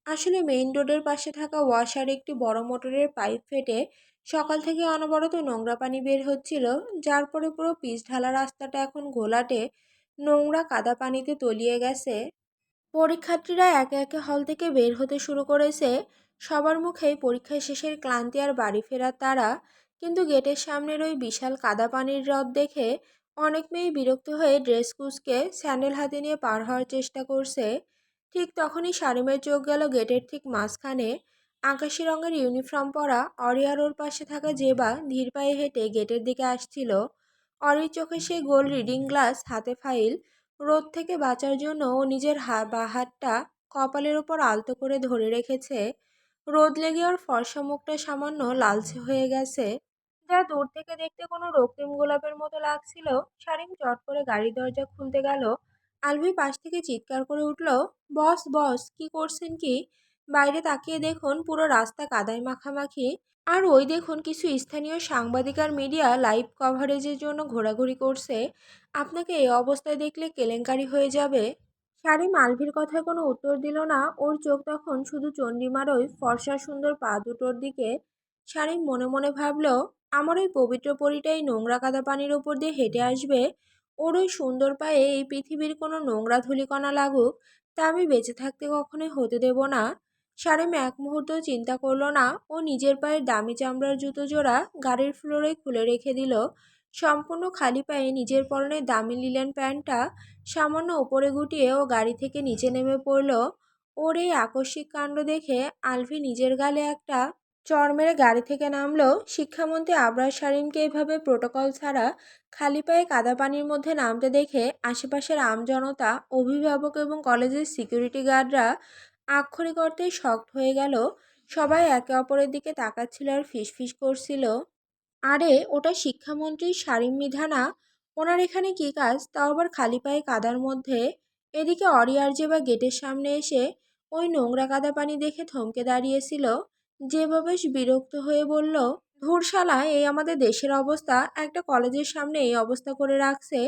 আসলে মেইন রোডের পাশে থাকা ওয়াশার একটি বড় মোটরের পাইপ ফেটে সকাল থেকে অনবরত নোংরা পানি বের হচ্ছিল, যার পরে পুরো পিচ ঢালা রাস্তাটা এখন ঘোলাটে নোংরা কাদা পানিতে তলিয়ে গেছে। পরীক্ষার্থীরা একে একে হল থেকে বের হতে শুরু করেছে। সবার মুখেই পরীক্ষা শেষের ক্লান্তি আর বাড়ি ফেরার তাড়া। কিন্তু গেটের সামনের ওই বিশাল কাদা পানির হ্রদ দেখে অনেক মেয়ে বিরক্ত হয়ে ড্রেস কুঁচকে স্যান্ডেল হাতে নিয়ে পার হওয়ার চেষ্টা করছে। ঠিক তখনই শারীমের চোখ গেল গেটের ঠিক মাঝখানে। আকাশি রঙের ইউনিফর্ম পরা অরি আর ওর পাশে থাকা জেবা ধীর পায়ে হেঁটে গেটের দিকে আসছিল। অরির চোখে সেই গোল রিডিং গ্লাস, হাতে ফাইল। রোদ থেকে বাঁচার জন্য ও নিজের বাঁ হাতটা কপালের ওপর আলতো করে ধরে রেখেছে। রোদ লেগে ওর ফর্সা মুখটা সামান্য লালচে হয়ে গেছে, যা দূর থেকে দেখতে কোনো রক্তিম গোলাপের মতো লাগছিল। শারীন চট করে গাড়ির দরজা খুলতে গেল। আলভি পাশ থেকে চিৎকার করে উঠল, বস বস, কি করছেন কি? বাইরে তাকিয়ে দেখুন পুরো রাস্তা কাদায় মাখামাখি। আর ওই দেখুন কিছু স্থানীয় সাংবাদিক আর মিডিয়া লাইভ কভারেজের জন্য ঘোরাঘুরি করছে। আপনাকে এই অবস্থায় দেখলে কেলেঙ্কারি হয়ে যাবে। শারীম আলভির কথায় কোনো উত্তর দিল না। ওর চোখ তখন শুধু চন্ডিমার ওই ফর্সা সুন্দর পা দুটোর দিকে। শারীম মনে মনে ভাবল, আমার ওই পবিত্র পরীটাই নোংরা কাদা পানির ওপর দিয়ে হেঁটে আসবে। ওর ওই সুন্দর পায়ে এই পৃথিবীর কোনো নোংরা ধূলিকণা লাগুক, তা আমি বেঁচে থাকতে কখনোই হতে দেব না। শারীম এক মুহূর্ত চিন্তা করল না। ও নিজের পায়ের দামি চামড়ার জুতো জোড়া গাড়ির ফ্লোরে খুলে রেখে দিল। সম্পূর্ণ খালি পায়ে নিজের পরনের দামি লিলেন প্যান্টটা সামান্য উপরে গুটিয়ে ও গাড়ি থেকে নিচে নেমে পড়ল। ওর এই আকস্মিক কাণ্ড দেখে আলভি নিজের গালে একটা চড় মেরে গাড়ি থেকে নামলো। শিক্ষামন্ত্রী আবরার শারীনকে এভাবে প্রোটোকল ছাড়া খালি পায়ে কাদা পানির মধ্যে নামতে দেখে আশেপাশের আমজনতা, অভিভাবক এবং কলেজের সিকিউরিটি গার্ডরা আক্ষরিক অর্থেই শকড হয়ে গেল। সবাই একে অপরের দিকে তাকাচ্ছিল আর ফিসফিস করছিল, আরে ওটা শিক্ষামন্ত্রী শারীন মিধা না? ওনার এখানে কি কাজ, তাও আবার খালি পায়ে কাদার মধ্যে? এদিকে অরিয়ার্যে বা গেটের সামনে এসে ওই নোংরা কাদা পানি দেখে থমকে দাঁড়িয়েছিল। যেভাবে বেশ বিরক্ত হয়ে বলল, ধুর শালা, এই আমাদের দেশের অবস্থা, একটা কলেজের সামনে এই অবস্থা করে রাখছে,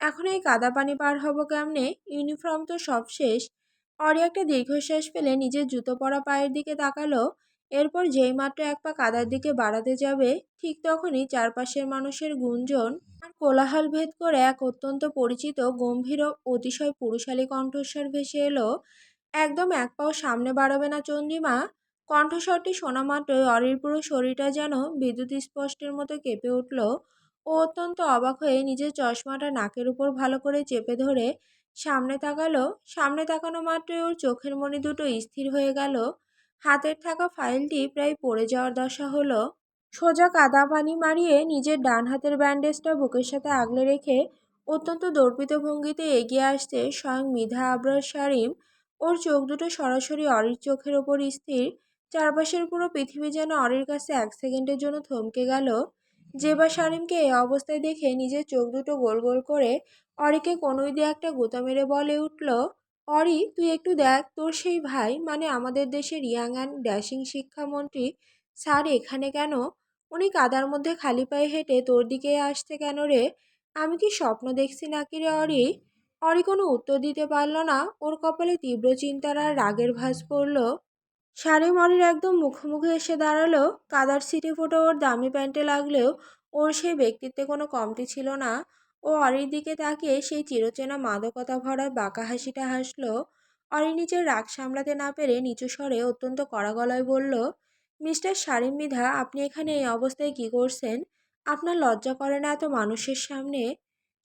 এখন এই কাদা পানি পার হব কেমনে? ইউনিফর্ম তো সব শেষ। অরি একটা দীর্ঘশ্বাস ফেলে নিজের জুতো পরা পায়ের দিকে তাকালো। এরপর যেই মাত্র এক পা কাদার দিকে বাড়াতে যাবে, ঠিক তখনই চারপাশের মানুষের গুঞ্জন আর কোলাহল ভেদ করে এক অত্যন্ত পরিচিত গম্ভীর ও অতিশয় পুরুষালী কণ্ঠস্বর ভেসে এলো, একদম এক পাও সামনে বাড়াবে না চন্দ্রিমা। কণ্ঠস্বরটি শোনা মাত্রই অরির পুরো শরীরটা যেন বিদ্যুৎ স্পষ্টের মতো কেঁপে উঠল। ও অত্যন্ত অবাক হয়ে নিজের চশমাটা নাকের উপর ভালো করে চেপে ধরে সামনে তাকালো। সামনে তাকানো মাত্রই ওর চোখের মণি দুটো স্থির হয়ে গেল। হাতের থাকা ফাইলটি প্রায় পড়ে যাওয়ার দশা হলো। সোজা কাদা পানি মারিয়ে নিজের ডান হাতের ব্যান্ডেজটা বুকের সাথে আগলে রেখে অত্যন্ত দর্পিত ভঙ্গিতে এগিয়ে আসতে স্বয়ং মৃধা আবরার শারীম। ওর চোখ দুটো সরাসরি অরির চোখের ওপর স্থির। চারপাশের পুরো পৃথিবী যেন অরির কাছে এক সেকেন্ডের জন্য থমকে গেল। জেবা শারীমকে এই অবস্থায় দেখে নিজের চোখ দুটো গোল গোল করে অরিকে কনুই দিয়ে একটা গুঁতো মেরে বলে উঠল, অরি তুই একটু দেখ তোর সেই ভাই মানে আমাদের দেশের ইয়াং অ্যান্ড ড্যাশিং শিক্ষামন্ত্রী স্যার এখানে কেন? উনি কাদার মধ্যে খালি পায়ে হেঁটে তোর দিকে আসছে কেন রে? আমি কি স্বপ্ন দেখছি নাকি রে অরি? অরি কোনো উত্তর দিতে পারল না। ওর কপালে তীব্র চিন্তার আর রাগের ভাঁজ পড়ল। শাড়ি মরির একদম মুখোমুখি এসে দাঁড়ালো। কাদার সিটে ফোটা ওর দামি প্যান্টে লাগলেও ওর সেই ব্যক্তিত্বে কোনো কমতি ছিল না। ও অরির দিকে তাকিয়ে সেই চিরচেনা মাদকতা ভরা বাঁকা হাসিটা হাসলো। অরি নিজের রাগ সামলাতে না পেরে নিচু স্বরে অত্যন্ত কড়া গলায় বলল, মিস্টার শারীন মৃধা, আপনি এখানে এই অবস্থায় কি করছেন? আপনার লজ্জা করে না এত মানুষের সামনে?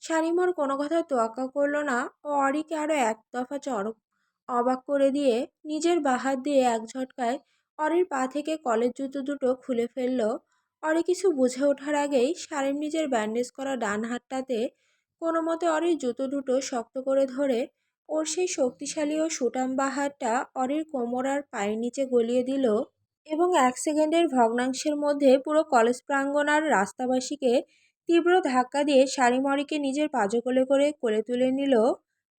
শাড়িমর কোনো কথা তোয়াক্কা করলো না। ও অরিকে আরো এক দফা চড়ক অবাক করে দিয়ে নিজের বাহাত দিয়ে এক ঝটকায় অরির পা থেকে কলের জুতো দুটো খুলে ফেলল। অরি কিছু বুঝে ওঠার আগেই শারীন নিজের ব্যান্ডেজ করা ডান হাতটাতে কোনো মতে অরির জুতো দুটো শক্ত করে ধরে ওর সেই শক্তিশালী ও সুটাম বাহাতটা অরির কোমর আর পায়ের নিচে গলিয়ে দিল এবং এক সেকেন্ডের ভগ্নাংশের মধ্যে পুরো কলেজ প্রাঙ্গণ আর রাস্তাবাসীকে তীব্র ধাক্কা দিয়ে শাড়িমরিকে নিজের পাঁজকোলে করে কোলে তুলে নিল।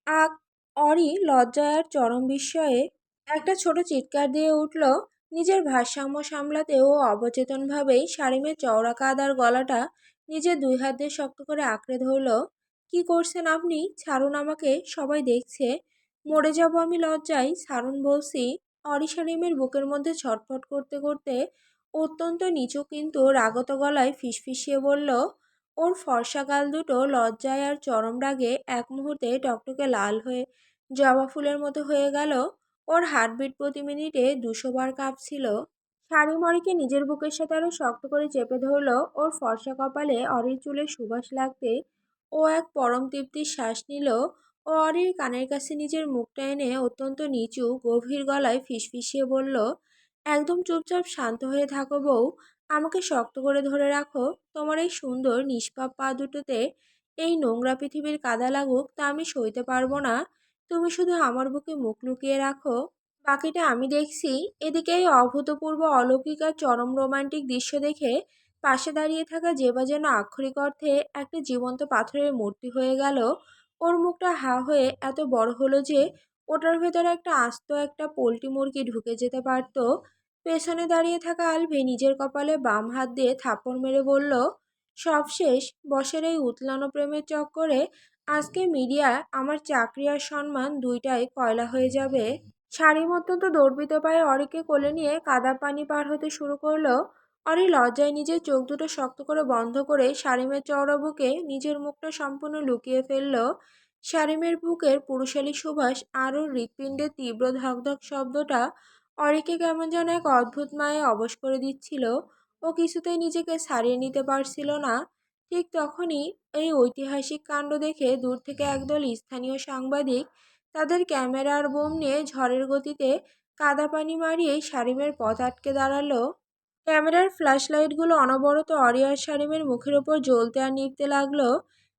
আক! অরি লজ্জায় আর চরম বিস্ময়ে একটা ছোট চিৎকার দিয়ে উঠল। নিজের ভারসাম্য সামলাতে ও অবচেতনভাবেই শারীমের চওড়া কাদার গলাটা নিজের দুই হাত দিয়ে শক্ত করে আঁকড়ে ধরল। কি করছেন আপনি? ছাড়ুন আমাকে, সবাই দেখছে। মরে যাব আমি লজ্জায়, ছাড়ুন বলছি। অরি শারীমের বুকের মধ্যে ছটফট করতে করতে অত্যন্ত নিচু কিন্তু রাগত গলায় ফিসফিসিয়ে বলল। ওর ফর্সা গাল দুটো লজ্জায় আর চরম রাগে এক মুহূর্তে টকটকে লাল হয়ে জবা ফুলের মতো হয়ে গেল। ওর হার্টবিট প্রতি মিনিটে 200 বার কাঁপছিল। শাড়িমরিকে নিজের বুকের সাথে আরো শক্ত করে চেপে ধরল। ওর ফর্সা কপালে অরির চুলের সুবাস লাগতে ও এক পরম তৃপ্তির শ্বাস নিল। ও অরির কানের কাছে নিজের মুখটা এনে অত্যন্ত নিচু গভীর গলায় ফিসফিসিয়ে বলল, একদম চুপচাপ শান্ত হয়ে থাকো বউ। আমাকে শক্ত করে ধরে রাখো। তোমার এই সুন্দর নিষ্পাপ পা দুটোতে এই নোংরা পৃথিবীর কাদা লাগুক তা আমি সইতে পারবো না। তুমি শুধু আমার বুকে মুখ লুকিয়ে রাখো, বাকিটা আমি দেখছি। এদিকে এই অভূতপূর্ব অলৌকিক আর চরম রোমান্টিক দৃশ্য দেখে পাশে দাঁড়িয়ে থাকা জেবা যেন আক্ষরিক অর্থে একটা জীবন্ত পাথরের মূর্তি হয়ে গেল। ওর মুখটা হা হয়ে এত বড় হলো যে ওটার ভেতরে একটা আস্ত একটা পোল্ট্রি মুরগি ঢুকে যেতে পারত। পেছনে দাঁড়িয়ে থাকা আলভি নিজের কপালে বাম হাত দিয়ে থাপ্পড় মেরে বলল, সব শেষ। বসের এই উতলানো প্রেমের চক্করে আজকে মিডিয়ায় আমার চাকরি আর সম্মান দুইটাই কয়লা হয়ে যাবে। শাড়ি অত্যন্ত দর্পিত পায়ে অরিকে কোলে নিয়ে কাদা পানি পার হতে শুরু করলো। অরি লজ্জায় নিজের চোখ দুটো শক্ত করে বন্ধ করে শারিমের চওড়া বুকে নিজের মুখটা সম্পূর্ণ লুকিয়ে ফেলল। শারিমের বুকের পুরুষালী সুবাস আর ওর হৃৎপিণ্ডের তীব্র ধকধক শব্দটা অরিকে কেমন যেন এক অদ্ভুত মায়ে অবশ করে দিচ্ছিল। ও কিছুতেই নিজেকে ছাড়িয়ে নিতে পারছিল না। ঠিক তখনই এই ঐতিহাসিক কাণ্ড দেখে দূর থেকে একদল স্থানীয় সাংবাদিক তাদের ক্যামেরার বোম নিয়ে ঝড়ের গতিতে কাদা পানি মারিয়ে শারীমের পথ আটকে দাঁড়ালো। ক্যামেরার ফ্ল্যাশ লাইটগুলো অনবরত অরি আর শারীমের মুখের ওপর জ্বলতে আর নিভতে লাগলো।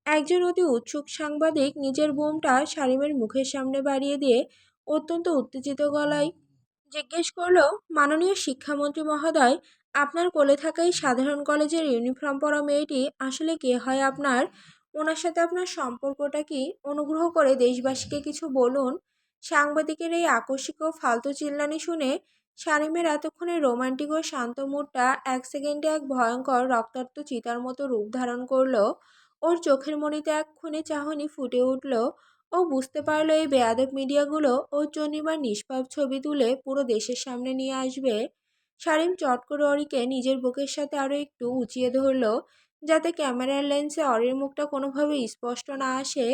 একজন অতি উৎসুক সাংবাদিক নিজের বোমটা শারীমের মুখের সামনে বাড়িয়ে দিয়ে অত্যন্ত উত্তেজিত গলায় জিজ্ঞেস করলো, মাননীয় শিক্ষামন্ত্রী মহোদয়, আপনার কোলে থাকা এই সাধারণ কলেজের ইউনিফর্ম পরা মেয়েটি আসলে কে হয় আপনার? ওনার সাথে আপনার সম্পর্কটা কি? অনুগ্রহ করে দেশবাসীকে কিছু বলুন। সাংবাদিকের এই আকস্মিক ও ফালতু চিল্লানি শুনে শারীমের এতক্ষণে রোমান্টিক ও শান্ত মুডটা এক সেকেন্ডে এক ভয়ঙ্কর রক্তাক্ত চিতার মতো রূপ ধারণ করলো। ওর চোখের মণিতে এক খুনে চাহনি ফুটে উঠল। ও বুঝতে পারলো এই বেয়াদব মিডিয়াগুলো ওর চন্ডিমার নিষ্পাপ ছবি তুলে পুরো দেশের সামনে নিয়ে আসবে। শারীম চট করে অরিকে নিজের বুকের সাথে আরো একটু উঁচিয়ে ধরলো যাতে ক্যামেরার লেন্সে অরির মুখটা কোনোভাবে স্পষ্ট না আসে।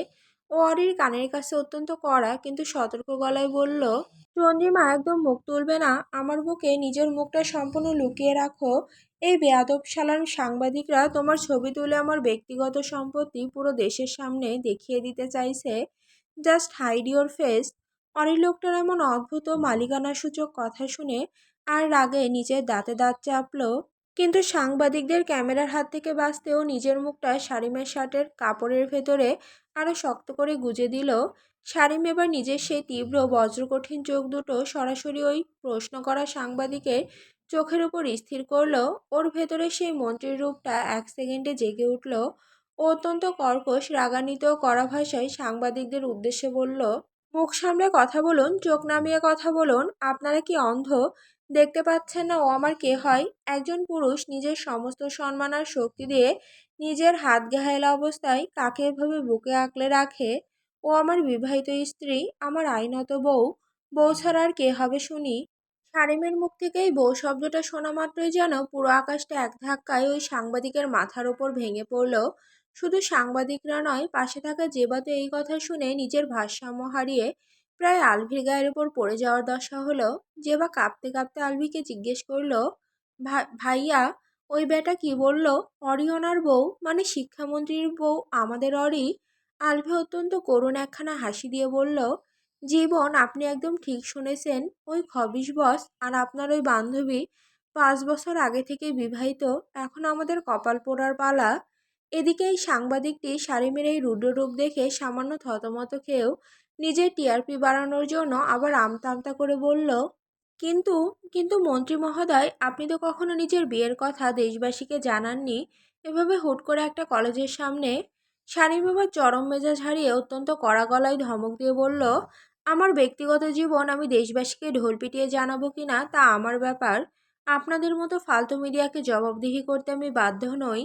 ও অরির কানের কাছে অত্যন্ত কড়া কিন্তু সতর্ক গলায় বলল, চন্দ্রিমা একদম মুখ তুলবে না। আমার বুকে নিজের মুখটা সম্পূর্ণ লুকিয়ে রাখো। এই বেয়াদব শালার সাংবাদিকরা তোমার ছবি তুলে আমার ব্যক্তিগত সম্পত্তি পুরো দেশের সামনে দেখিয়ে দিতে চাইছে। Just hide your face. অরি লোকটার এমন অদ্ভুত মালিকানা সূচক কথা শুনে আর রাগে নিজের দাঁতে দাঁত চাপলো। কিন্তু সাংবাদিকদের ক্যামেরার হাত থেকে বাঁচতেও নিজের মুখটা শারিমের শার্টের কাপড়ের ভেতরে আরো শক্ত করে গুজে দিল। শারিম এবার নিজের সেই তীব্র বজ্রকঠিন চোখ দুটো সরাসরি ওই প্রশ্ন করা সাংবাদিকের চোখের উপর স্থির করলো। ওর ভেতরে সেই মন্ত্রীর রূপটা এক সেকেন্ডে জেগে উঠল। ও অত্যন্ত কর্কশ, রাগান্বিত কড়া ভাষায় সাংবাদিকদের উদ্দেশ্যে বলল, মুখ সামলে কথা বলুন, চোখ নামিয়ে কথা বলুন। আপনারা কি অন্ধ? দেখতে পাচ্ছেন না ও আমার কে হয়? একজন পুরুষ নিজের সমস্ত সম্মান আর শক্তি দিয়ে নিজের হাত ঘায়েলা অবস্থায় কাকে এভাবে বুকে আঁকড়ে রাখে? ও আমার বিবাহিত স্ত্রী, আমার আইনত বউ। বউ ছাড়া আর কে হবে শুনি? শারিমের মুখ থেকে এই বউ শব্দটা শোনা মাত্রই যেন পুরো আকাশটা এক ধাক্কায় ওই সাংবাদিকের মাথার ওপর ভেঙে পড়ল। শুধু সাংবাদিকরা নয়, পাশে থাকা জেবা তো এই কথা শুনে নিজের ভারসাম্য হারিয়ে প্রায় আলভির গায়ের উপর পড়ে যাওয়ার দশা হলো। জেবা কাঁপতে কাঁপতে আলভিকে জিজ্ঞেস করলো, ভাইয়া, ওই বেটা কি বলল? অরি ওনার বউ, মানে শিক্ষামন্ত্রীর বউ আমাদের অরি? আলভি অত্যন্ত করুণ একখানা হাসি দিয়ে বলল, জীবন, আপনি একদম ঠিক শুনেছেন। ওই খবিশ বস আর আপনার ওই বান্ধবী 5 বছর আগে থেকে বিবাহিত। এখন আমাদের কপাল পোড়ার পালা। এদিকে এই সাংবাদিকটি শারিমের এই রুদ্র রূপ দেখে সামান্য থতমত খেয়েও নিজের টিআরপি বাড়ানোর জন্য আবার আমতা আমতা করে বলল, কিন্তু কিন্তু মন্ত্রী মহোদয়, আপনি তো কখনো নিজের বিয়ের কথা দেশবাসীকে জানাননি। এভাবে হুট করে একটা কলেজের সামনে। শারিম এবার চরম মেজাজ হারিয়ে অত্যন্ত কড়া গলায় ধমক দিয়ে বলল, আমার ব্যক্তিগত জীবন আমি দেশবাসীকে ঢোল পিটিয়ে জানাবো কিনা তা আমার ব্যাপার। আপনাদের মতো ফালতু মিডিয়াকে জবাবদিহি করতে আমি বাধ্য নই।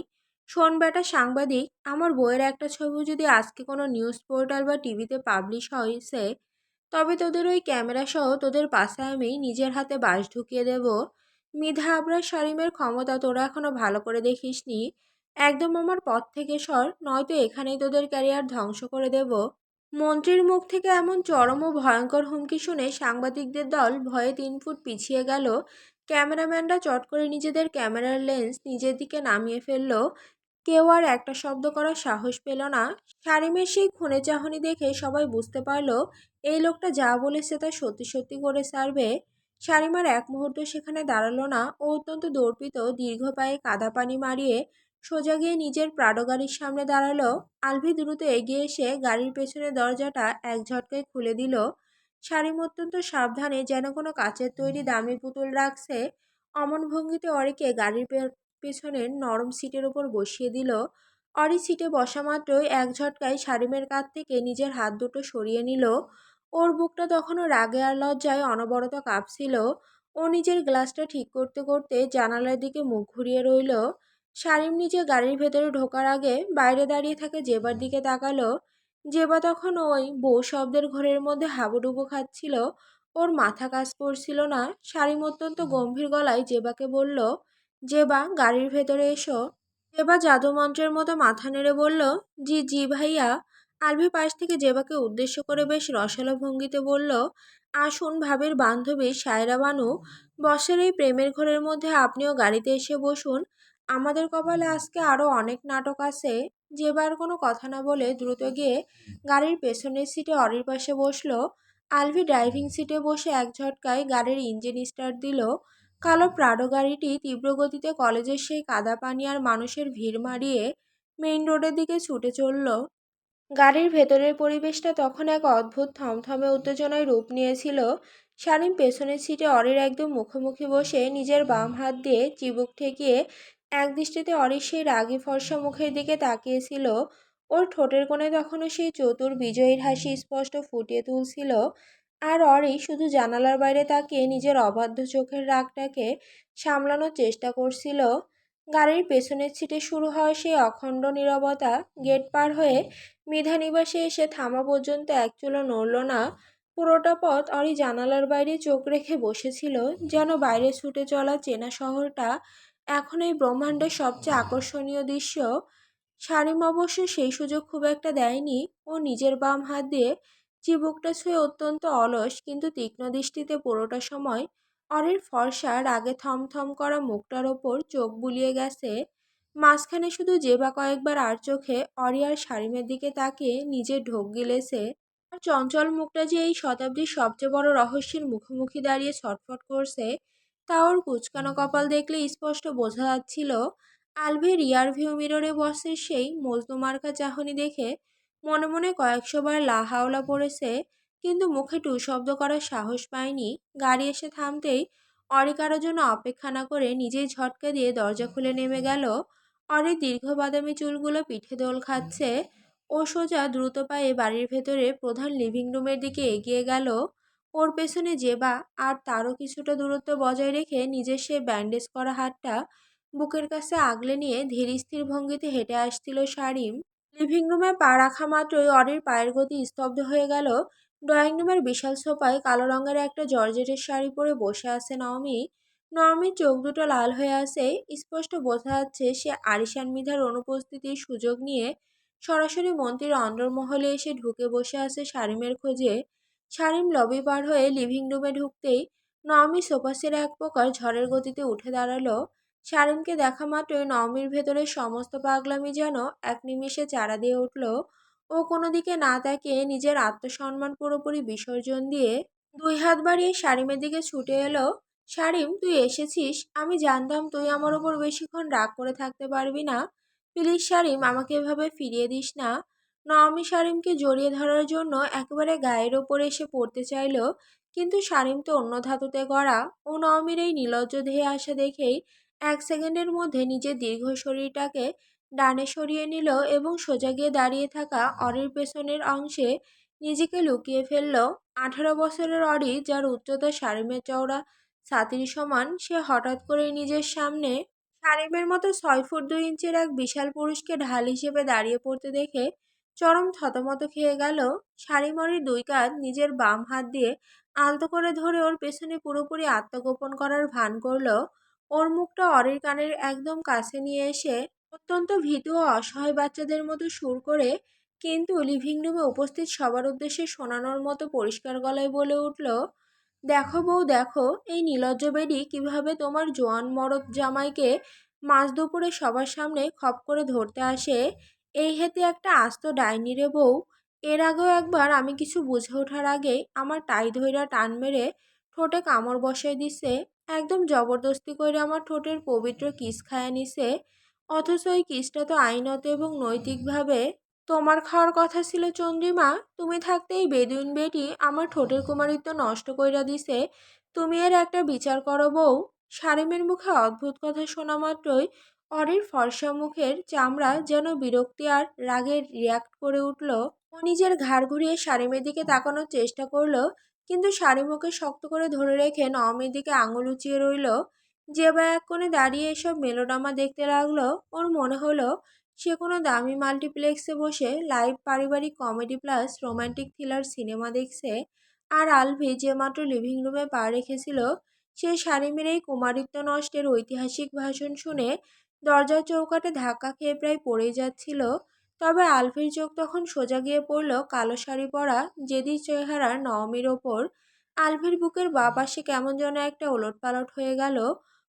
শোন বেটা সাংবাদিক, আমার বইয়ের একটা ছবি যদি আজকে কোনো নিউজ পোর্টাল বা টিভিতে পাবলিশ হয়েছে, তবে তোদের ওই ক্যামেরা সহ তোদের পাশে আমি নিজের হাতে বাঁশ ঢুকিয়ে দেব। মৃধা আবরার শারিমের ক্ষমতা তোরা এখনো ভালো করে দেখিসনি। একদম আমার পথ থেকে সর, নয়তো এখানেই তোদের ক্যারিয়ার ধ্বংস করে দেব। মন্ত্রীর মুখ থেকে এমন চরম ও ভয়ঙ্কর হুমকি শুনে সাংবাদিকদের দল ভয়ে 3 ফুট পিছিয়ে গেল। ক্যামেরাম্যানরা চট করে নিজেদের ক্যামেরার লেন্স নিজের দিকে নামিয়ে ফেলল। কেউ আর একটা শব্দ করার সাহস পেল না। শারিমের সেই খুনে চাহনি দেখে সবাই বুঝতে পারল এই লোকটা যা বলেছে তা সত্যি সত্যি করে ছাড়বে। শারিম আর এক মুহূর্ত সেখানে দাঁড়ালো না। ও অত্যন্ত দর্পিত দীর্ঘ পায়ে কাদা পানি মারিয়ে সোজা গিয়ে নিজের প্রাডো গাড়ির সামনে দাঁড়ালো। আলভি দ্রুত এগিয়ে এসে গাড়ির পেছনের দরজাটা এক ঝটকায় খুলে দিল। শারিম অত্যন্ত সাবধানে, যেন কোনো কাচের তৈরি দামি পুতুল রাখছে, অমন ভঙ্গিতে অরিকে গাড়ির পেছনের নরম সিটের ওপর বসিয়ে দিল। অরি সিটে বসা মাত্রই এক ঝটকায় শারিমের কাঁধ থেকে নিজের হাত দুটো সরিয়ে নিল। ওর বুকটা তখনও রাগে আর লজ্জায় অনবরত কাঁপছিল। ও নিজের গ্লাসটা ঠিক করতে করতে জানালার দিকে মুখ ঘুরিয়ে রইল। শারিম নিজে গাড়ির ভেতরে ঢোকার আগে বাইরে দাঁড়িয়ে থাকে জেবার দিকে তাকালো। জেবা তখন ওই বউ শব্দের ঘরের মধ্যে হাবুডুবু খাচ্ছিল। ওর মাথা কাজ করছিল না। শারিম অত্যন্ত গম্ভীর গলায় জেবাকে বলল, জেবা, গাড়ির ভেতরে এসো। জেবা জাদুমন্ত্রের মতো মাথা নেড়ে বলল, জি জি ভাইয়া। আলভি পাশ থেকে জেবাকে উদ্দেশ্য করে বেশ রসালো ভঙ্গিতে বলল, আসুন ভাবির বান্ধবী সায়রা বানু, বসের এই প্রেমের ঘরের মধ্যে আপনিও গাড়িতে এসে বসুন। আমাদের কপালে আজকে আরও অনেক নাটক আছে। জেবার কোনো কথা না বলে দ্রুত গিয়ে গাড়ির পেছনের সিটে অরির পাশে বসলো। আলভি ড্রাইভিং সিটে বসে এক ঝটকায় গাড়ির ইঞ্জিন স্টার্ট দিল। কালো প্রাডো গাড়িটি তীব্র গতিতে কলেজের সেই কাদা পানি আর মানুষের ভিড় মারিয়ে মেইন রোডের দিকে ছুটে চলল। গাড়ির ভেতরের পরিবেশটা তখন এক অদ্ভুত থমথমে উত্তেজনায় রূপ নিয়েছিল। শারীন পেছনের সিটে অরির একদম মুখোমুখি বসে নিজের বাম হাত দিয়ে চিবুক ঠেকিয়ে এক দৃষ্টিতে অরির সেই রাগী ফর্সা মুখের দিকে তাকিয়েছিল। ওর ঠোঁটের কোণে তখনও সেই চতুর বিজয়ীর হাসি স্পষ্ট ফুটিয়ে তুলছিল। আর অরি শুধু জানালার বাইরে তাকিয়ে নিজের অবাধ্য চোখের রাগটাকে সামলানোর চেষ্টা করছিল। গাড়ির পেছনের সিটে শুরু হওয়া সেই অখণ্ড নীরবতা গেট পার হয়ে মৃধানিবাসে এসে থামা পর্যন্ত এক চুলও নড়ল না। পুরোটা পথ অরি জানালার বাইরে চোখ রেখে বসেছিল, যেন বাইরে ছুটে চলা চেনা শহরটা এখন এই ব্রহ্মাণ্ডের সবচেয়ে আকর্ষণীয় দৃশ্য। শারিম অবশ্য সেই সুযোগ খুব একটা দেয়নি। ও নিজের বাম হাত দিয়ে চিবুকটা ছুঁয়ে অত্যন্ত অলস কিন্তু তীক্ষ্ণ দৃষ্টিতে পুরোটা সময় অরির ফর্সা রাগে থমথম করা মুখটার ওপর চোখ বুলিয়ে গেছে। মাঝখানে শুধু জেবা কয়েকবার আর চোখে অরি আর শারিমের দিকে তাকিয়ে নিজের ঢোক গিলেছে। আর চঞ্চল মুখটা যে এই শতাব্দীর সবচেয়ে বড় রহস্যের মুখোমুখি দাঁড়িয়ে ছটফট করছে, তা ওর কুঁচকানো কপাল দেখলে স্পষ্ট বোঝা যাচ্ছিল। আলভির রিয়ার ভিউ মিররে বসের সেই মজনু মার্কা চাহনি দেখে মনে মনে কয়েকশো বার লা হাওলা পড়েছে, কিন্তু মুখে টু শব্দ করার সাহস পায়নি। গাড়ি এসে থামতেই অরি কারোর জন্য অপেক্ষা না করে নিজেই ঝটকা দিয়ে দরজা খুলে নেমে গেল। অরির দীর্ঘ বাদামি চুলগুলো পিঠে দোল খাচ্ছে। ও সোজা দ্রুত পায়ে বাড়ির ভেতরে প্রধান লিভিং রুমের দিকে এগিয়ে গেল। ওর পেছনে জেবা আর তারও কিছুটা দূরত্ব বজায় রেখে নিজের সে ব্যান্ডেজ করা হাতটা বুকের কাছে আগলে নিয়ে ধীর স্থির ভঙ্গিতে হেঁটে আসছিল শারিম। লিভিং রুমে পা রাখা মাত্রই অরির পায়ের গতি স্তব্ধ হয়ে গেল। ড্রয়িং রুমের বিশাল সোফায় কালো রঙের একটা জর্জেটের শাড়ি পরে বসে আছে নওমি। নওমির চোখ দুটো লাল হয়ে আছে। স্পষ্ট বোঝা যাচ্ছে সে আরিশান মিধার অনুপস্থিতির সুযোগ নিয়ে সরাসরি মন্ত্রীর অন্দরমহলে এসে ঢুকে বসে আছে শারিমের খোঁজে। শারিম লবি পার হয়ে লিভিং রুমে ঢুকতেই নওমি সোফা ছেড়ে এক প্রকার ঝড়ের গতিতে উঠে দাঁড়ালো। শারিমকে দেখা মাত্রই নওমির ভেতরে সমস্ত পাগলামি যেন এক নিমেষে চারা দিয়ে উঠল। ও কোনো দিকে না তাকিয়ে নিজের আত্মসম্মান পুরোপুরি বিসর্জন দিয়ে দুই হাত বাড়িয়ে শারিমের দিকে ছুটে এলো। শারিম, তুই এসেছিস? আমি জানতাম তুই আমার ওপর বেশিক্ষণ রাগ করে থাকতে পারবি না। প্লিজ শারিম, আমাকে এভাবে ফিরিয়ে দিস না। নওমি শারিমকে জড়িয়ে ধরার জন্য একেবারে গায়ের ওপরে এসে পড়তে চাইল, কিন্তু শারিম তো অন্য ধাতুতে গড়া। ও নওমির এই নির্লজ্জ ধেয়ে আসা দেখেই এক সেকেন্ডের মধ্যে নিজের দীর্ঘ শরীরটাকে ডানে সরিয়ে নিল এবং সোজা গিয়ে দাঁড়িয়ে থাকা অরির পেছনের অংশে নিজেকে লুকিয়ে ফেলল। 18 বছরের অরি, যার উচ্চতা শারিমের চওড়া ছাতির সমান, সে হঠাৎ করে নিজের সামনে শারিমের মতো 6 ফুট 2 ইঞ্চির এক বিশাল পুরুষকে ঢাল হিসেবে দাঁড়িয়ে পড়তে দেখে চরম থতমত খেয়ে গেল। শারিম অরির দুই কাঁধ নিজের বাম হাত দিয়ে আলতো করে ধরে ওর পেছনে পুরোপুরি আত্মগোপন করার ভান করল। ওর মুখটা অরির কানের একদম কাছে নিয়ে এসে অত্যন্ত ভীতু ও অসহায় বাচ্চাদের মতো সুর করে, কিন্তু লিভিং রুমে উপস্থিত সবার উদ্দেশ্যে শোনানোর মতো পরিষ্কার গলায় বলে উঠল, দেখো বউ, দেখো এই নির্লজ্জ বেডি কিভাবে তোমার জোয়ান মরদ জামাইকে মাঝ দুপুরে সবার সামনে খপ করে ধরতে আসে। এই হেতে একটা আস্ত ডাইনি রে বউ। এর আগেও একবার আমি কিছু বুঝে ওঠার আগেই আমার টাই ধইরা টান মেরে ঠোঁটে কামড় বসাই দিছে। একদম জবরদস্তি করে আমার ঠোঁটের পবিত্র কিস খায়া নিছে। অথচ ওই কিসটা তো আইনত এবং নৈতিকভাবে তোমার খাওয়ার কথা ছিল চন্দ্রিমা। তুমি থাকতে এই বেদুইন বেটি আমার ঠোঁটের কুমারিত্ব নষ্ট কইরা দিছে। তুমি এর একটা বিচার করো বউ। শারিমের মুখে অদ্ভুত কথা শোনা মাত্রই অরির ফর্সা মুখের চামড়া যেন বিরক্তি আর রাগে রিয়াক্ট করে উঠল। ও নিজের ঘাড় ঘুরিয়ে শারিমের দিকে তাকানোর চেষ্টা করলো, কিন্তু শারিম ওকে শক্ত করে ধরে রেখে নওমের দিকে আঙুল উঁচিয়ে রইল। যে বা এক কোণে দাঁড়িয়ে এসব মেলোড্রামা দেখতে লাগলো। ওর মনে হলো সে কোনো দামি মাল্টিপ্লেক্সে বসে লাইভ পারিবারিক comedy plus romantic thriller cinema দেখছে। আর আলভি যে মাত্র লিভিং রুমে পা রেখেছিল, সে শারিমের এই কুমারিত্ব নষ্টের ঐতিহাসিক ভাষণ শুনে দরজার চৌকাঠে ধাক্কা খেয়ে প্রায় পড়েই যাচ্ছিল। তবে আলভির চোখ তখন সোজা গিয়ে পড়ল কালো শাড়ি পরা জেদি চেহারা নওমির ওপর। আলভির বুকের বাঁ পাশে কেমন যেন একটা ওলটপালট হয়ে গেল।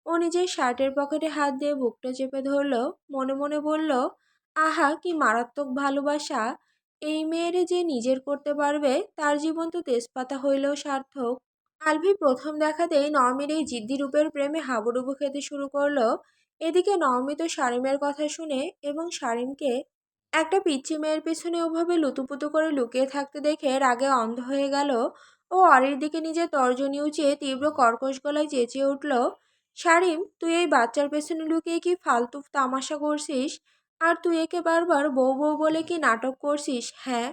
ও নিজের শার্টের পকেটে হাত দিয়ে বুকটা চেপে ধরল। মনে মনে বলল, আহা কি মারাত্মক ভালোবাসা। এই মেয়েরে যে নিজের করতে পারবে তার জীবন তো তেজপাতা হইলেও সার্থক। আলভি প্রথম দেখাতেই নওমির এই জিদ্দি রূপের প্রেমে হাবুডুবু খেতে শুরু করলো। এদিকে নওমি তো শারিমের কথা শুনে এবং শারিমকে একটা পিচ্চি মেয়ের পেছনে ওভাবে লুতুপুতু করে লুকিয়ে থাকতে দেখে রাগে অন্ধ হয়ে গেল। ও অরির দিকে নিজের তর্জনী উঁচিয়ে তীব্র কর্কশ গলায় চেঁচিয়ে উঠল, শারিম, তুই এই বাচ্চার পেছনে লুকিয়ে কি ফালতু তামাশা করছিস? আর তুই একে বারবার বউ বউ বলে কি নাটক করছিস? হ্যাঁ,